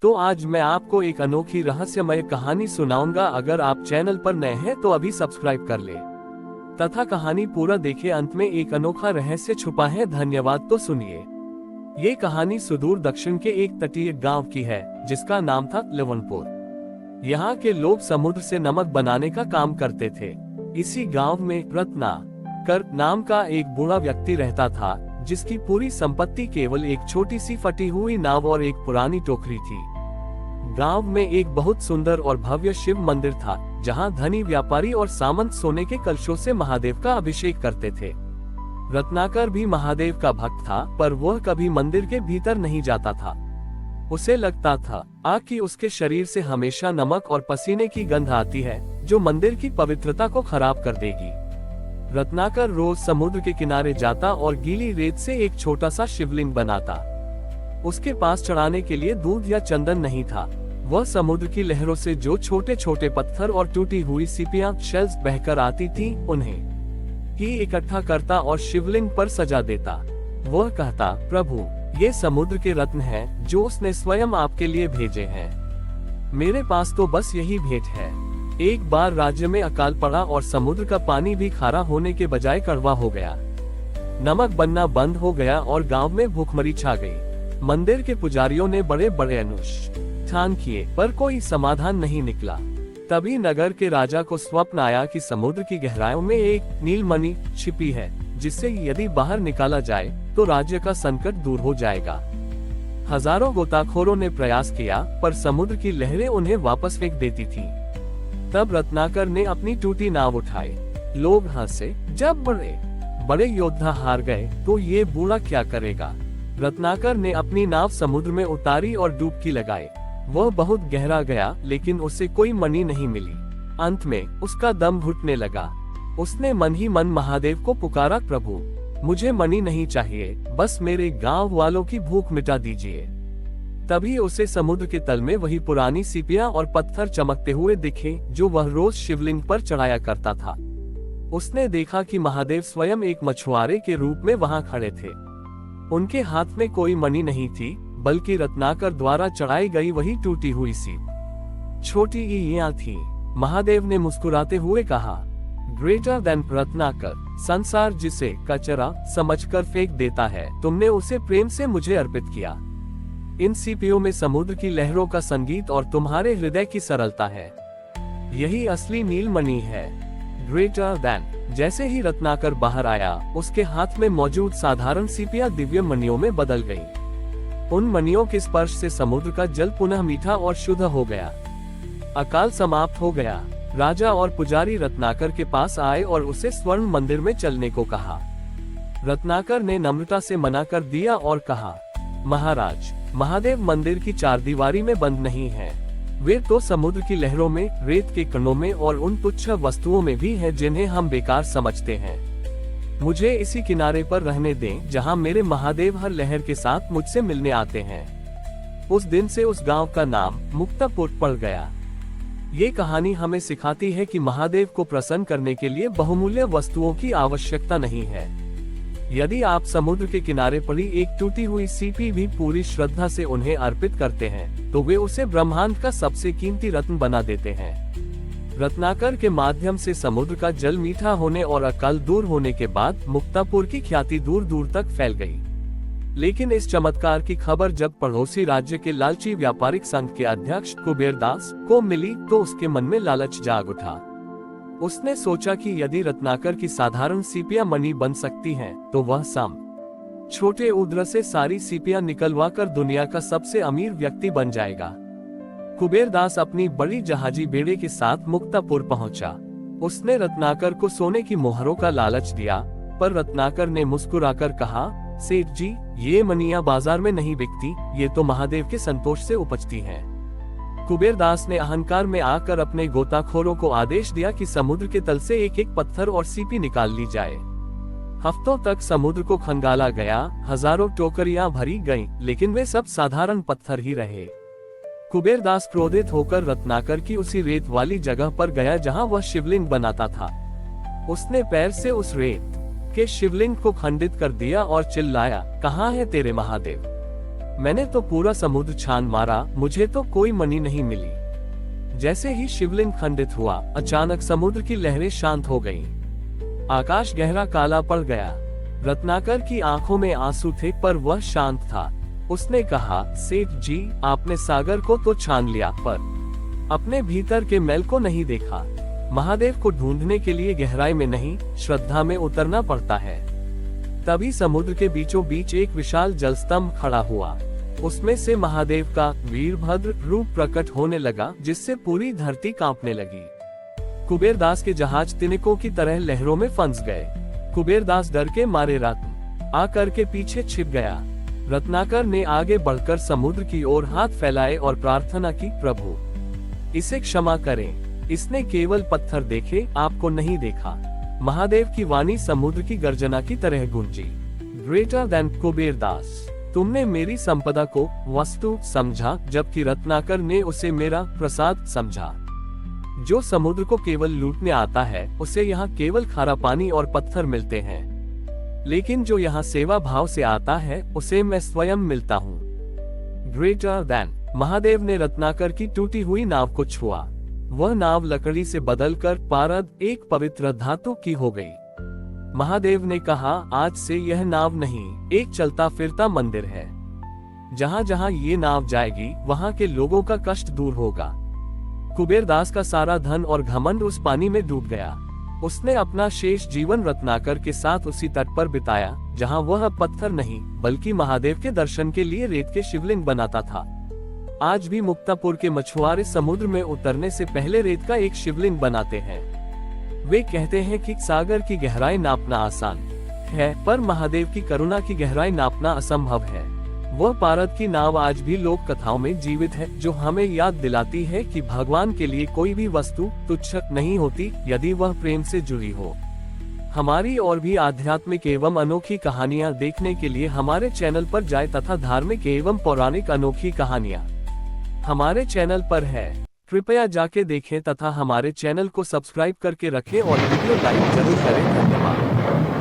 तो आज मैं आपको एक अनोखी रहस्यमय कहानी सुनाऊंगा। अगर आप चैनल पर नए हैं तो अभी सब्सक्राइब कर ले तथा कहानी पूरा देखें। अंत में एक अनोखा रहस्य छुपा है। धन्यवाद। तो सुनिए। ये कहानी सुदूर दक्षिण के एक तटीय गांव की है जिसका नाम था लवणपुर। यहाँ के लोग समुद्र से नमक बनाने का काम करते थे। इसी गांव में रत्नाकर नाम का एक बूढ़ा व्यक्ति रहता था जिसकी पूरी संपत्ति केवल एक छोटी सी फटी हुई नाव और एक पुरानी टोकरी थी। गांव में एक बहुत सुंदर और भव्य शिव मंदिर था जहां धनी व्यापारी और सामंत सोने के कलशों से महादेव का अभिषेक करते थे। रत्नाकर भी महादेव का भक्त था, पर वह कभी मंदिर के भीतर नहीं जाता था। उसे लगता था कि उसके शरीर से हमेशा नमक और पसीने की गंध आती है जो मंदिर की पवित्रता को खराब कर देगी। रत्नाकर रोज समुद्र के किनारे जाता और गीली रेत से एक छोटा सा शिवलिंग बनाता। उसके पास चढ़ाने के लिए दूध या चंदन नहीं था। वह समुद्र की लहरों से जो छोटे छोटे पत्थर और टूटी हुई सीपियां शेल्स बहकर आती थीं, उन्हें ही इकट्ठा करता और शिवलिंग पर सजा देता। वह कहता, प्रभु, ये समुद्र के रत्न हैं जो उसने स्वयं आपके लिए भेजे हैं। मेरे पास तो बस यही भेंट है। एक बार राज्य में अकाल पड़ा और समुद्र का पानी भी खारा होने के बजाय कड़वा हो गया। नमक बनना बंद हो गया और गांव में भूखमरी छा गई। मंदिर के पुजारियों ने बड़े बड़े अनुष्ठान किए, पर कोई समाधान नहीं निकला। तभी नगर के राजा को स्वप्न आया कि समुद्र की गहराइयों में एक नीलमणि छिपी है जिससे यदि बाहर निकाला जाए तो राज्य का संकट दूर हो जाएगा। हजारों गोताखोरों ने प्रयास किया, पर समुद्र की लहरें उन्हें वापस फेंक देती थीं। तब रत्नाकर ने अपनी टूटी नाव उठाई। लोग हंसे। जब बड़े बड़े योद्धा हार गए तो ये बूढ़ा क्या करेगा। रत्नाकर ने अपनी नाव समुद्र में उतारी और डुबकी लगाई। वह बहुत गहरा गया, लेकिन उसे कोई मणि नहीं मिली। अंत में उसका दम घुटने लगा। उसने मन ही मन महादेव को पुकारा, प्रभु, मुझे मणि नहीं चाहिए, बस मेरे गांव वालों की भूख मिटा दीजिए। तभी उसे समुद्र के तल में वही पुरानी सीपियां और पत्थर चमकते हुए दिखे जो वह रोज शिवलिंग पर चढ़ाया करता था। उसने देखा कि महादेव स्वयं एक मछुआरे के रूप में वहां खड़े थे। उनके हाथ में कोई मणि नहीं थी, बल्कि रत्नाकर द्वारा चढ़ाई गई वही टूटी हुई सीप छोटी ईंटें थी। महादेव ने मुस्कुराते हुए कहा, ग्रेटर देन रत्नाकर, संसार जिसे कचरा समझकर फेंक देता है, तुमने उसे प्रेम से मुझे अर्पित किया। इन सीपियों में समुद्र की लहरों का संगीत और तुम्हारे हृदय की सरलता है। यही असली नीलमणि है। Greater than. जैसे ही रत्नाकर बाहर आया, उसके हाथ में मौजूद साधारण सीपियां दिव्य मणियों में बदल गईं। उन मणियों के स्पर्श से समुद्र का जल पुनः मीठा और शुद्ध हो गया। अकाल समाप्त हो गया। राजा और पुजारी रत्नाकर के पास आए और उसे स्वर्ण मंदिर में चलने को कहा। रत्नाकर ने नम्रता से मना कर दिया और कहा, महाराज, महादेव मंदिर की चारदीवारी में बंद नहीं है। वे तो समुद्र की लहरों में, रेत के कणों में और उन तुच्छ वस्तुओं में भी हैं जिन्हें हम बेकार समझते हैं। मुझे इसी किनारे पर रहने दें जहां मेरे महादेव हर लहर के साथ मुझसे मिलने आते हैं। उस दिन से उस गांव का नाम मुक्तापुर पड़ गया। ये कहानी हमें सिखाती है कि महादेव को प्रसन्न करने के लिए बहुमूल्य वस्तुओं की आवश्यकता नहीं है। यदि आप समुद्र के किनारे पड़ी एक टूटी हुई सीपी भी पूरी श्रद्धा से उन्हें अर्पित करते हैं, तो वे उसे ब्रह्मांड का सबसे कीमती रत्न बना देते हैं। रत्नाकर के माध्यम से समुद्र का जल मीठा होने और अकाल दूर होने के बाद मुक्तापुर की ख्याति दूर दूर तक फैल गई। लेकिन इस चमत्कार की खबर जब पड़ोसी राज्य के लालची व्यापारिक संघ के अध्यक्ष कुबेरदास को मिली तो उसके मन में लालच जाग उठा। उसने सोचा कि यदि रत्नाकर की साधारण सीपियां मणि बन सकती हैं, तो वह छोटे उद्र से सारी सीपियां निकलवा कर दुनिया का सबसे अमीर व्यक्ति बन जाएगा। कुबेरदास अपनी बड़ी जहाजी बेड़े के साथ मुक्तापुर पहुंचा। उसने रत्नाकर को सोने की मोहरों का लालच दिया, पर रत्नाकर ने मुस्कुराकर कहा, सेठ जी, ये मणियां बाजार में नहीं बिकती, ये तो महादेव के संतोष से उपजती हैं। कुबेरदास ने अहंकार में आकर अपने गोताखोरों को आदेश दिया कि समुद्र के तल से एक एक पत्थर और सीपी निकाल ली जाए। हफ्तों तक समुद्र को खंगाला गया, हजारों टोकरियां भरी गईं, लेकिन वे सब साधारण पत्थर ही रहे। कुबेरदास क्रोधित होकर रत्नाकर की उसी रेत वाली जगह पर गया जहां वह शिवलिंग बनाता था। उसने पैर से उस रेत के शिवलिंग को खंडित कर दिया और चिल्लाया, कहाँ है तेरे महादेव? मैंने तो पूरा समुद्र छान मारा, मुझे तो कोई मणि नहीं मिली। जैसे ही शिवलिंग खंडित हुआ, अचानक समुद्र की लहरें शांत हो गईं। आकाश गहरा काला पड़ गया। रत्नाकर की आंखों में आंसू थे, पर वह शांत था। उसने कहा, सेठ जी, आपने सागर को तो छान लिया, पर अपने भीतर के मैल को नहीं देखा। महादेव को ढूंढने के लिए गहराई में नहीं, श्रद्धा में उतरना पड़ता है। तभी समुद्र के बीचों बीच एक विशाल जलस्तंभ खड़ा हुआ। उसमें से महादेव का वीरभद्र रूप प्रकट होने लगा, जिससे पूरी धरती कांपने लगी। कुबेरदास के जहाज तिनकों की तरह लहरों में फंस गए। कुबेरदास डर के मारे रत्न आकर के पीछे छिप गया। रत्नाकर ने आगे बढ़कर समुद्र की ओर हाथ फैलाए और प्रार्थना की, प्रभु इसे क्षमा करें, इसने केवल पत्थर देखे, आपको नहीं देखा। महादेव की वाणी समुद्र की गर्जना की तरह गूंजी। ग्रेटर देन कुबेरदास, तुमने मेरी संपदा को वस्तु समझा, जबकि रत्नाकर ने उसे मेरा प्रसाद समझा। जो समुद्र को केवल लूटने आता है, उसे यहाँ केवल खारा पानी और पत्थर मिलते हैं, लेकिन जो यहाँ सेवा भाव से आता है, उसे मैं स्वयं मिलता हूँ। ग्रेटर देन, महादेव ने रत्नाकर की टूटी हुई नाव को छुआ। वह नाव लकड़ी से बदलकर पारद, एक पवित्र धातु की हो गई। महादेव ने कहा, आज से यह नाव नहीं, एक चलता फिरता मंदिर है। जहां जहां ये नाव जाएगी, वहां के लोगों का कष्ट दूर होगा। कुबेरदास का सारा धन और घमंड उस पानी में डूब गया। उसने अपना शेष जीवन रत्नाकर के साथ उसी तट पर बिताया, जहां वह पत्थर नहीं, बल्कि महादेव के दर्शन के लिए रेत के शिवलिंग बनाता था। आज भी मुक्तापुर के मछुआरे समुद्र में उतरने से पहले रेत का एक शिवलिंग बनाते हैं। वे कहते हैं कि सागर की गहराई नापना आसान है, पर महादेव की करुणा की गहराई नापना असंभव है। वह पारद की नाव आज भी लोक कथाओं में जीवित है, जो हमें याद दिलाती है कि भगवान के लिए कोई भी वस्तु तुच्छ नहीं होती, यदि वह प्रेम से जुड़ी हो। हमारी और भी आध्यात्मिक एवं अनोखी कहानियाँ देखने के लिए हमारे चैनल पर जाएं तथा धार्मिक एवं पौराणिक अनोखी कहानियाँ हमारे चैनल पर है। कृपया जाके देखें तथा हमारे चैनल को सब्सक्राइब करके रखें और वीडियो लाइक जरूर करें। धन्यवाद।